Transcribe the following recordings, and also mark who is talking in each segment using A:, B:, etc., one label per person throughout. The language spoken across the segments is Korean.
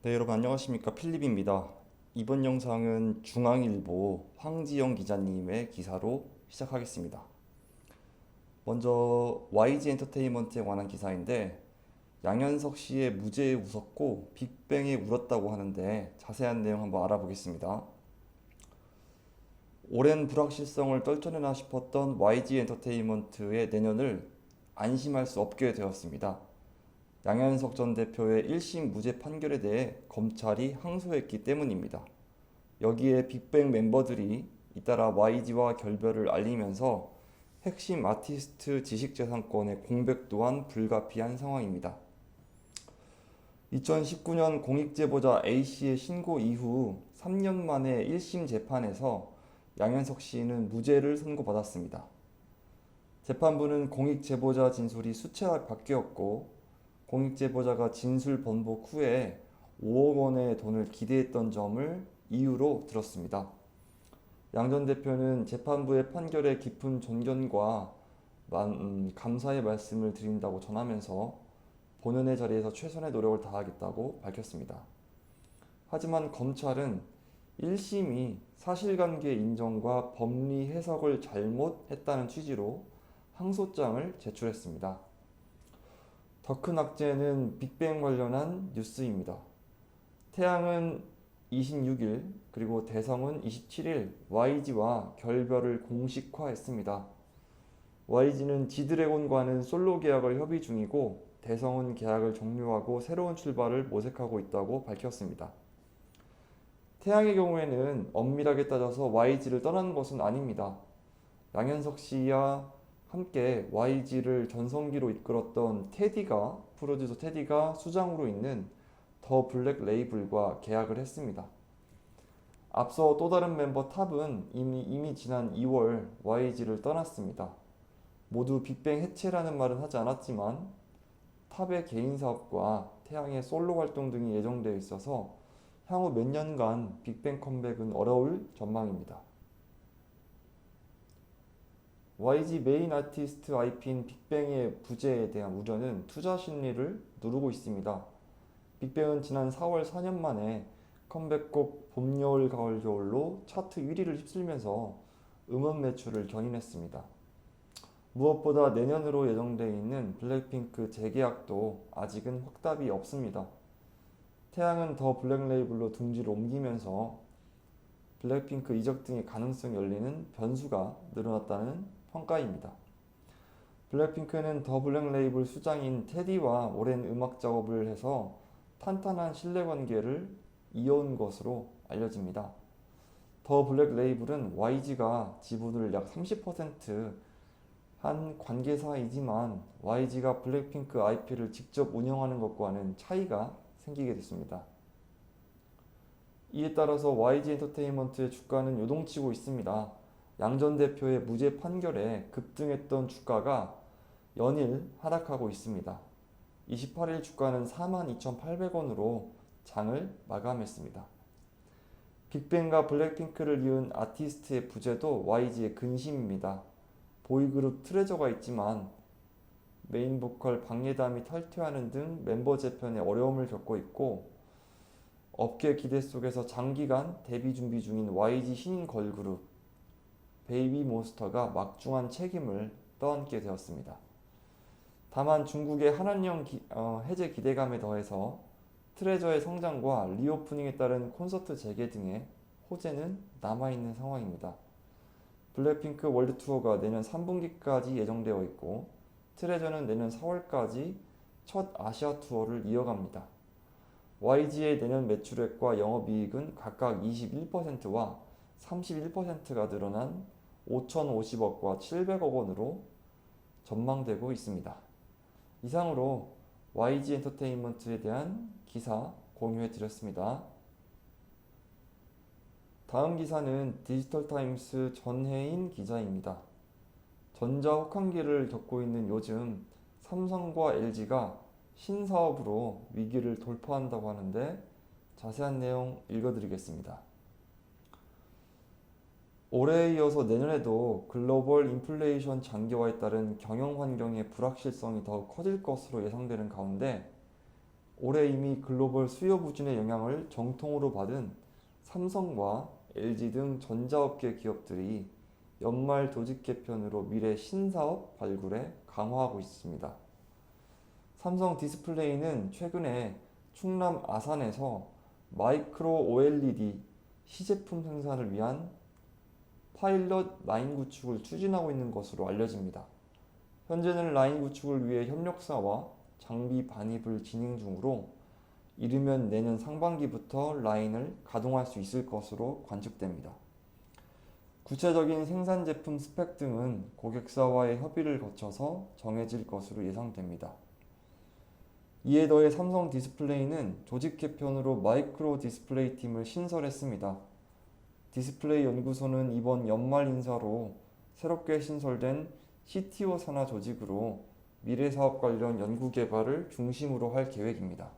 A: 네, 여러분 안녕하십니까? 필립입니다. 이번 영상은 중앙일보 황지영 기자님의 기사로 시작하겠습니다. 먼저 YG 엔터테인먼트에 관한 기사인데 양현석 씨의 무죄에 웃었고 빅뱅에 울었다고 하는데 자세한 내용 한번 알아보겠습니다. 오랜 불확실성을 떨쳐내나 싶었던 YG 엔터테인먼트의 내년을 안심할 수 없게 되었습니다. 양현석 전 대표의 1심 무죄 판결에 대해 검찰이 항소했기 때문입니다. 여기에 빅뱅 멤버들이 잇따라 YG와 결별을 알리면서 핵심 아티스트 지식재산권의 공백 또한 불가피한 상황입니다. 2019년 공익제보자 A씨의 신고 이후 3년 만에 1심 재판에서 양현석 씨는 무죄를 선고받았습니다. 재판부는 공익제보자 진술이 수차례 바뀌었고 공익제보자가 진술 번복 후에 5억 원의 돈을 기대했던 점을 이유로 들었습니다. 양 전 대표는 재판부의 판결에 깊은 존경과 감사의 말씀을 드린다고 전하면서 본연의 자리에서 최선의 노력을 다하겠다고 밝혔습니다. 하지만 검찰은 1심이 사실관계 인정과 법리 해석을 잘못했다는 취지로 항소장을 제출했습니다. 더 큰 악재는 빅뱅 관련한 뉴스입니다. 태양은 26일 그리고 대성은 27일 YG와 결별을 공식화했습니다. YG는 지드래곤과는 솔로 계약을 협의 중이고 대성은 계약을 종료하고 새로운 출발을 모색하고 있다고 밝혔습니다. 태양의 경우에는 엄밀하게 따져서 YG를 떠난 것은 아닙니다. 양현석 씨와 함께 YG를 전성기로 이끌었던 프로듀서 테디가 수장으로 있는 더 블랙 레이블과 계약을 했습니다. 앞서 또 다른 멤버 탑은 이미 지난 2월 YG를 떠났습니다. 모두 빅뱅 해체라는 말은 하지 않았지만 탑의 개인 사업과 태양의 솔로 활동 등이 예정되어 있어서 향후 몇 년간 빅뱅 컴백은 어려울 전망입니다. YG 메인 아티스트 IP인 빅뱅의 부재에 대한 우려는 투자 심리를 누르고 있습니다. 빅뱅은 지난 4월 4년 만에 컴백곡 봄, 여울, 가을, 겨울로 차트 1위를 휩쓸면서 음원 매출을 견인했습니다. 무엇보다 내년으로 예정되어 있는 블랙핑크 재계약도 아직은 확답이 없습니다. 태양은 더 블랙 레이블로 둥지를 옮기면서 블랙핑크 이적 등의 가능성이 열리는 변수가 늘어났다는 평가입니다. 블랙핑크는 더 블랙 레이블 수장인 테디와 오랜 음악 작업을 해서 탄탄한 신뢰관계를 이어온 것으로 알려집니다. 더 블랙 레이블은 YG가 지분을 약 30%한 관계사이지만 YG가 블랙핑크 IP를 직접 운영하는 것과는 차이가 생기게 됐습니다. 이에 따라서 YG 엔터테인먼트의 주가는 요동치고 있습니다. 양 전 대표의 무죄 판결에 급등했던 주가가 연일 하락하고 있습니다. 28일 주가는 42,800원으로 장을 마감했습니다. 빅뱅과 블랙핑크를 이은 아티스트의 부재도 YG의 근심입니다. 보이그룹 트레저가 있지만 메인 보컬 박예담이 탈퇴하는 등 멤버 재편에 어려움을 겪고 있고 업계 기대 속에서 장기간 데뷔 준비 중인 YG 신인 걸그룹 베이비몬스터가 막중한 책임을 떠안게 되었습니다. 다만 중국의 한한령 해제 기대감에 더해서 트레저의 성장과 리오프닝에 따른 콘서트 재개 등의 호재는 남아있는 상황입니다. 블랙핑크 월드 투어가 내년 3분기까지 예정되어 있고 트레저는 내년 4월까지 첫 아시아 투어를 이어갑니다. YG의 내년 매출액과 영업이익은 각각 21%와 31%가 늘어난 5,050억과 700억 원으로 전망되고 있습니다. 이상으로 YG 엔터테인먼트에 대한 기사 공유해 드렸습니다. 다음 기사는 디지털타임스 전혜인 기자입니다. 전자 혹한기를 겪고 있는 요즘 삼성과 LG가 신사업으로 위기를 돌파한다고 하는데 자세한 내용 읽어드리겠습니다. 올해에 이어서 내년에도 글로벌 인플레이션 장기화에 따른 경영 환경의 불확실성이 더욱 커질 것으로 예상되는 가운데 올해 이미 글로벌 수요 부진의 영향을 정통으로 받은 삼성과 LG 등 전자업계 기업들이 연말 조직 개편으로 미래 신사업 발굴에 강화하고 있습니다. 삼성 디스플레이는 최근에 충남 아산에서 마이크로 OLED 시제품 생산을 위한 파일럿 라인 구축을 추진하고 있는 것으로 알려집니다. 현재는 라인 구축을 위해 협력사와 장비 반입을 진행 중으로 이르면 내년 상반기부터 라인을 가동할 수 있을 것으로 관측됩니다. 구체적인 생산 제품 스펙 등은 고객사와의 협의를 거쳐서 정해질 것으로 예상됩니다. 이에 더해 삼성 디스플레이는 조직 개편으로 마이크로 디스플레이 팀을 신설했습니다. 디스플레이 연구소는 이번 연말 인사로 새롭게 신설된 CTO 산하 조직으로 미래 사업 관련 연구 개발을 중심으로 할 계획입니다.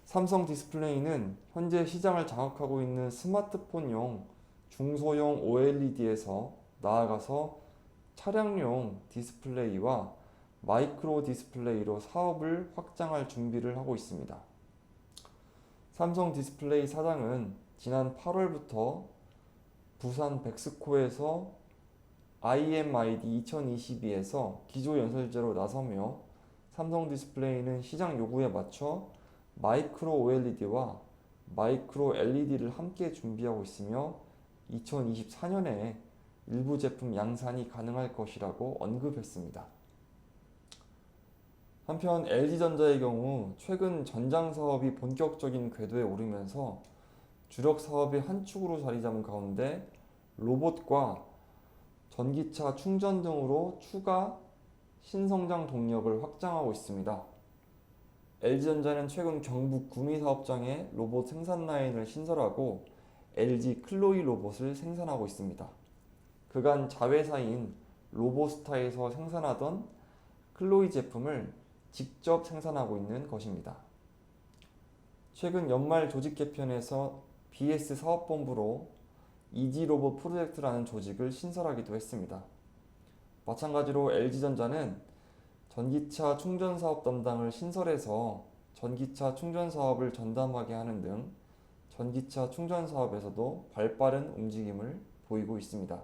A: 삼성 디스플레이는 현재 시장을 장악하고 있는 스마트폰용 중소형 OLED에서 나아가서 차량용 디스플레이와 마이크로 디스플레이로 사업을 확장할 준비를 하고 있습니다. 삼성 디스플레이 사장은 지난 8월부터 부산 백스코에서 IMID 2022에서 기조 연설제로 나서며 삼성 디스플레이는 시장 요구에 맞춰 마이크로 OLED와 마이크로 LED를 함께 준비하고 있으며 2024년에 일부 제품 양산이 가능할 것이라고 언급했습니다. 한편 LG전자의 경우 최근 전장 사업이 본격적인 궤도에 오르면서 주력 사업의 한 축으로 자리 잡은 가운데 로봇과 전기차 충전 등으로 추가 신성장 동력을 확장하고 있습니다. LG전자는 최근 경북 구미 사업장에 로봇 생산 라인을 신설하고 LG 클로이 로봇을 생산하고 있습니다. 그간 자회사인 로보스타에서 생산하던 클로이 제품을 직접 생산하고 있는 것입니다. 최근 연말 조직 개편에서 BS 사업본부로 이지로봇 프로젝트라는 조직을 신설하기도 했습니다. 마찬가지로 LG전자는 전기차 충전 사업 담당을 신설해서 전기차 충전 사업을 전담하게 하는 등 전기차 충전 사업에서도 발빠른 움직임을 보이고 있습니다.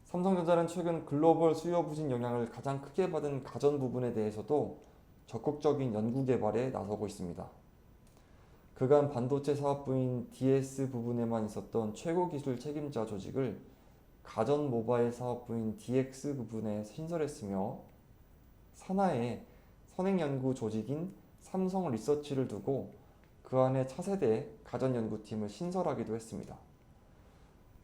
A: 삼성전자는 최근 글로벌 수요 부진 영향을 가장 크게 받은 가전 부분에 대해서도 적극적인 연구 개발에 나서고 있습니다. 그간 반도체 사업부인 DS 부분에만 있었던 최고 기술 책임자 조직을 가전 모바일 사업부인 DX 부분에 신설했으며 산하에 선행연구 조직인 삼성 리서치를 두고 그 안에 차세대 가전연구팀을 신설하기도 했습니다.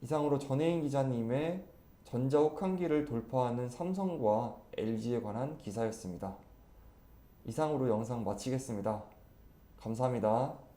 A: 이상으로 전혜인 기자님의 전자 혹한기를 돌파하는 삼성과 LG에 관한 기사였습니다. 이상으로 영상 마치겠습니다. 감사합니다.